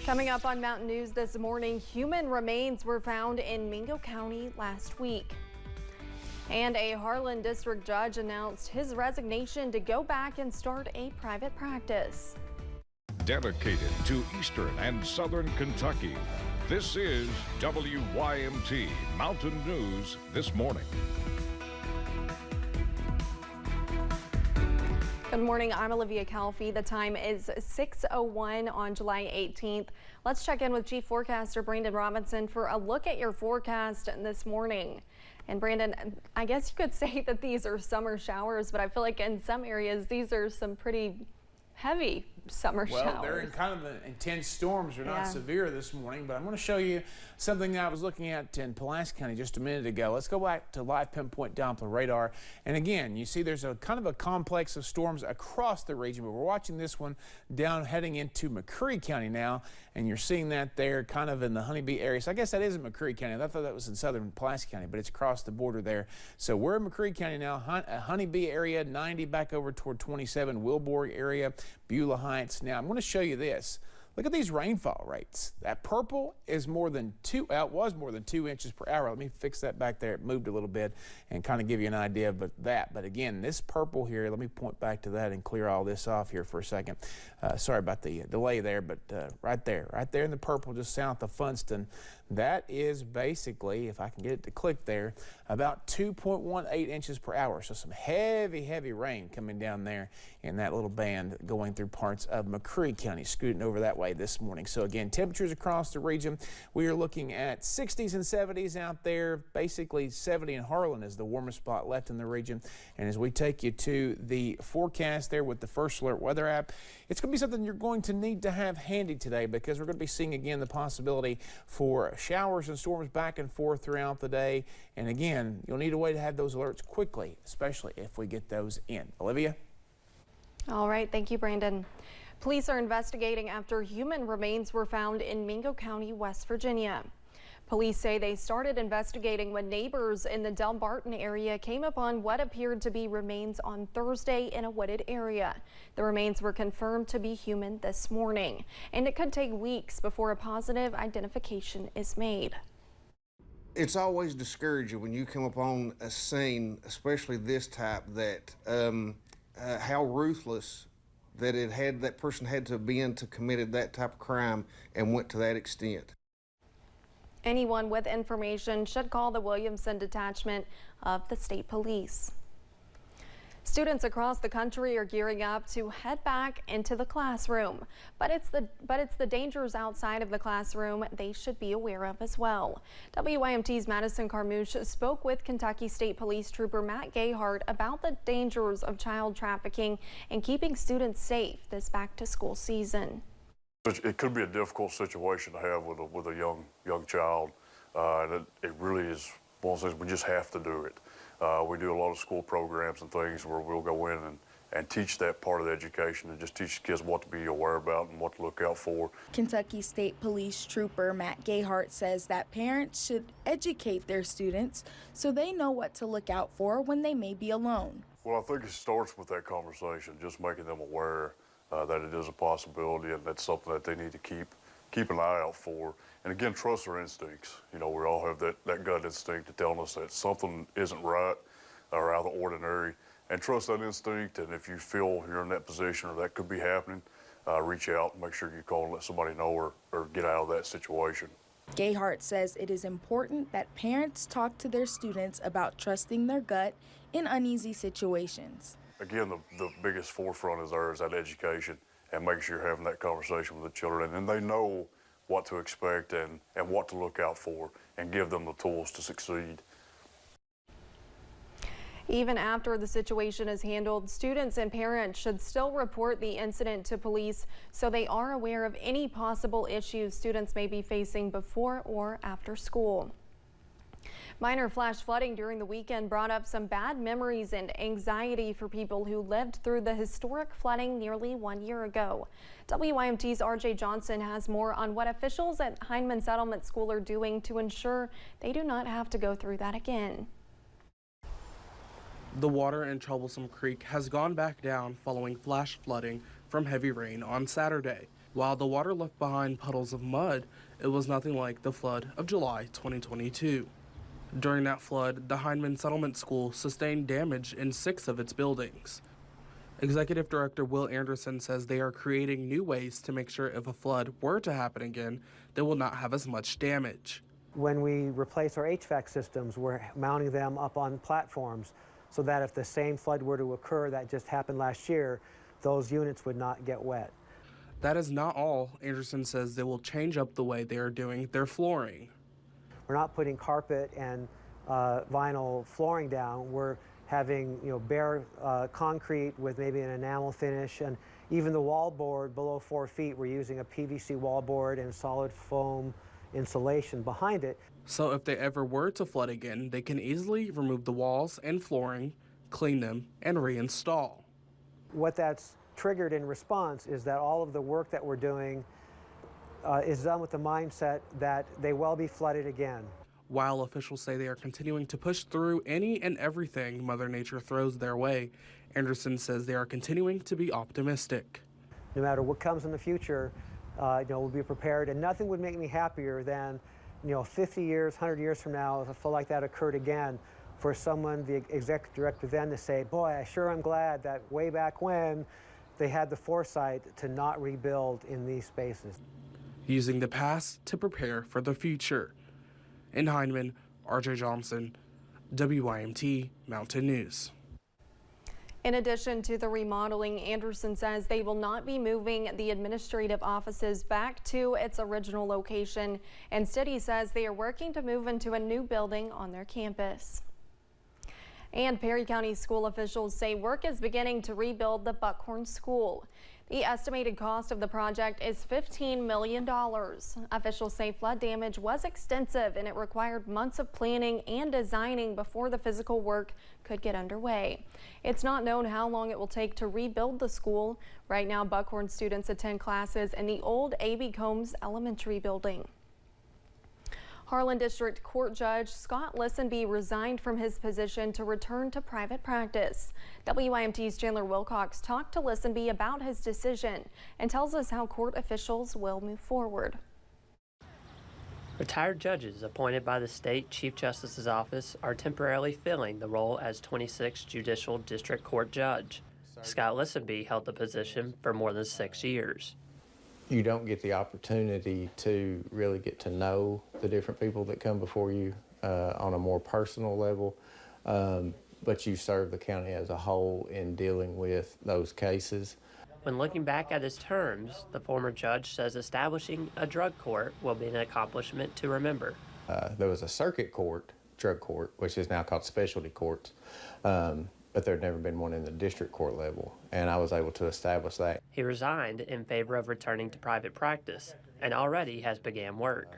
Coming up on Mountain News this morning, human remains were found in Mingo County last week. And a Harlan District judge announced his resignation to go back and start a private practice. Dedicated to Eastern and Southern Kentucky, this is WYMT Mountain News this morning. Good morning, I'm Olivia Calfee. The time is 6:01 on July 18th. Let's check in with Chief Forecaster Brandon Robinson for a look at your forecast this morning. And Brandon, I guess you could say that these are summer showers, but I feel like in some areas these are some pretty heavy summer showers. Well, they're in kind of intense storms. They're not severe this morning, but I'm going to show you something that I was looking at in Pulaski County just a minute ago. Let's go back to live pinpoint Doppler radar. And again, you see there's a kind of a complex of storms across the region, but we're watching this one down heading into McCreary County now, and you're seeing that there kind of in the Honeybee area. So I guess that is in McCreary County. I thought that was in southern Pulaski County, but it's across the border there. So we're in McCreary County now, Honeybee area, 90 back over toward 27, Wilborg area, Beulah Heights. Now I'm going to show you this. Look at these rainfall rates. That purple is more than was more than 2 inches per hour. Let me fix that back there. It moved a little bit and kind of give you an idea of that. But again, this purple here, let me point back to that and clear all this off here for a second. Sorry about the delay there, but right there in the purple just south of Funston, that is basically, if I can get it to click there, about 2.18 inches per hour. So some heavy rain coming down there in that little band going through parts of McCreary County, scooting over that way this morning. So again, temperatures across the region, we are looking at 60s and 70s out there. Basically 70 in Harlan is the warmest spot left in the region. And as we take you to the forecast there with the First Alert weather app, it's going to be something you're going to need to have handy today, because we're going to be seeing again the possibility for showers and storms back and forth throughout the day. And again, you'll need a way to have those alerts quickly, especially if we get those in. Olivia? All right, thank you, Brandon. Police are investigating after human remains were found in Mingo County, West Virginia. Police say they started investigating when neighbors in the Delbarton area came upon what appeared to be remains on Thursday in a wooded area. The remains were confirmed to be human this morning, and it could take weeks before a positive identification is made. It's always discouraging when you come upon a scene, especially this type, that how ruthless that person had to be in to committed that type of crime and went to that extent. Anyone with information should call the Williamson Detachment of the State Police. Students across the country are gearing up to head back into the classroom, but it's the dangers outside of the classroom they should be aware of as well. WYMT's Madison Carmouche spoke with Kentucky State Police Trooper Matt Gayhart about the dangers of child trafficking and keeping students safe this back-to-school season. It could be a difficult situation to have with a young child, and it really is one of those things we just have to do it. We do a lot of school programs and things where we'll go in and teach that part of the education and just teach kids what to be aware about and what to look out for. Kentucky State Police Trooper Matt Gayhart says that parents should educate their students so they know what to look out for when they may be alone. Well, I think it starts with that conversation, just making them aware that it is a possibility and that's something that they need to keep an eye out for. And again, trust their instincts. You know, we all have that gut instinct to telling us that something isn't right or out of the ordinary. And trust that instinct, and if you feel you're in that position or that could be happening, reach out and make sure you call and let somebody know or get out of that situation. Gayhart says it is important that parents talk to their students about trusting their gut in uneasy situations. Again, the biggest forefront is that education and making sure you're having that conversation with the children and they know what to expect and what to look out for and give them the tools to succeed. Even after the situation is handled, students and parents should still report the incident to police so they are aware of any possible issues students may be facing before or after school. Minor flash flooding during the weekend brought up some bad memories and anxiety for people who lived through the historic flooding nearly 1 year ago. WYMT's RJ Johnson has more on what officials at Heinemann Settlement School are doing to ensure they do not have to go through that again. The water in Troublesome Creek has gone back down following flash flooding from heavy rain on Saturday. While the water left behind puddles of mud, it was nothing like the flood of July 2022. During that flood, the Hindman Settlement School sustained damage in 6 of its buildings. Executive Director Will Anderson says they are creating new ways to make sure if a flood were to happen again, they will not have as much damage. When we replace our HVAC systems, we're mounting them up on platforms so that if the same flood were to occur that just happened last year, those units would not get wet. That is not all. Anderson says they will change up the way they are doing their flooring. We're not putting carpet and vinyl flooring down. We're having bare concrete with maybe an enamel finish, and even the wallboard below 4 feet, we're using a PVC wallboard and solid foam insulation behind it. So if they ever were to flood again, they can easily remove the walls and flooring, clean them, and reinstall. What that's triggered in response is that all of the work that we're doing is done with the mindset that they will be flooded again. While officials say they are continuing to push through any and everything Mother Nature throws their way, Anderson says they are continuing to be optimistic. No matter what comes in the future, we'll be prepared, and nothing would make me happier than 50 years, 100 years from now, if a flood like that occurred again, for someone, the executive director then, to say, boy, I sure am glad that way back when they had the foresight to not rebuild in these spaces. Using the past to prepare for the future. In Hindman, RJ Johnson, WYMT Mountain News. In addition to the remodeling, Anderson says they will not be moving the administrative offices back to its original location. Instead, he says they are working to move into a new building on their campus. And Perry County school officials say work is beginning to rebuild the Buckhorn School. The estimated cost of the project is $15 million. Officials say flood damage was extensive and it required months of planning and designing before the physical work could get underway. It's not known how long it will take to rebuild the school. Right now, Buckhorn students attend classes in the old A.B. Combs Elementary building. Harlan District Court Judge Scott Lisenby resigned from his position to return to private practice. WYMT's Chandler Wilcox talked to Lisenby about his decision and tells us how court officials will move forward. Retired judges appointed by the state Chief Justice's office are temporarily filling the role as 26th Judicial District Court Judge. Scott Lisenby held the position for more than 6 years. You don't get the opportunity to really get to know the different people that come before you on a more personal level, but you serve the county as a whole in dealing with those cases. When looking back at his terms, the former judge says establishing a drug court will be an accomplishment to remember. There was a circuit court, drug court, which is now called specialty courts, but there had never been one in the district court level, and I was able to establish that. He resigned in favor of returning to private practice and already has began work.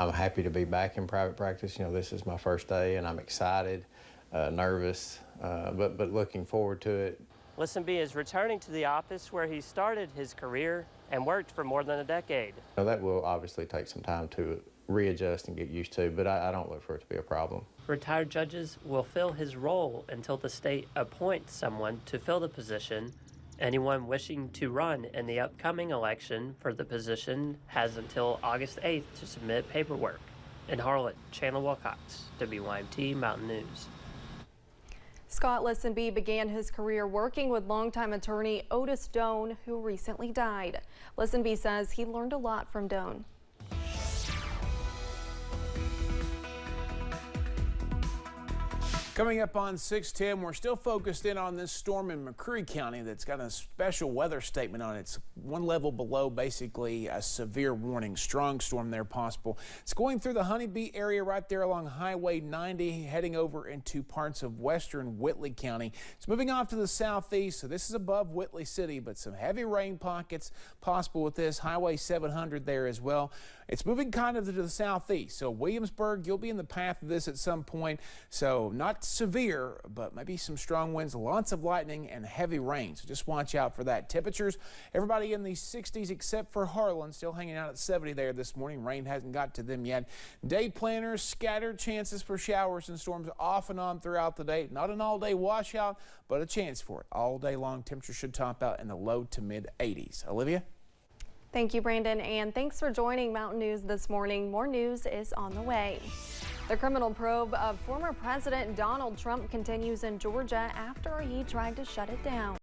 I'm happy to be back in private practice. This is my first day, and I'm excited, nervous, but looking forward to it. Lisenby is returning to the office where he started his career and worked for more than a decade. That will obviously take some time to readjust and get used to, but I don't look for it to be a problem. Retired judges will fill his role until the state appoints someone to fill the position. Anyone wishing to run in the upcoming election for the position has until August 8th to submit paperwork. In Harlan, Chandler Wilcox, WYMT Mountain News. Scott Lisenby began his career working with longtime attorney Otis Doan, who recently died. Lisenby says he learned a lot from Doan. Coming up on 610, we're still focused in on this storm in McCreary County that's got a special weather statement on it. It's one level below basically a severe warning. Strong storm there possible. It's going through the Honeybee area right there along Highway 90, heading over into parts of western Whitley County. It's moving off to the southeast, so this is above Whitley City, but some heavy rain pockets possible with this. Highway 700 there as well. It's moving kind of to the southeast, so Williamsburg, you'll be in the path of this at some point, so not severe, but maybe some strong winds, lots of lightning and heavy rain, so just watch out for that. Temperatures, everybody in the 60s except for Harlan, still hanging out at 70 there this morning. Rain hasn't got to them yet. Day planners, scattered chances for showers and storms off and on throughout the day. Not an all-day washout, but a chance for it. All day long, temperatures should top out in the low to mid 80s. Olivia? Thank you, Brandon, and thanks for joining Mountain News this morning. More news is on the way. The criminal probe of former President Donald Trump continues in Georgia after he tried to shut it down.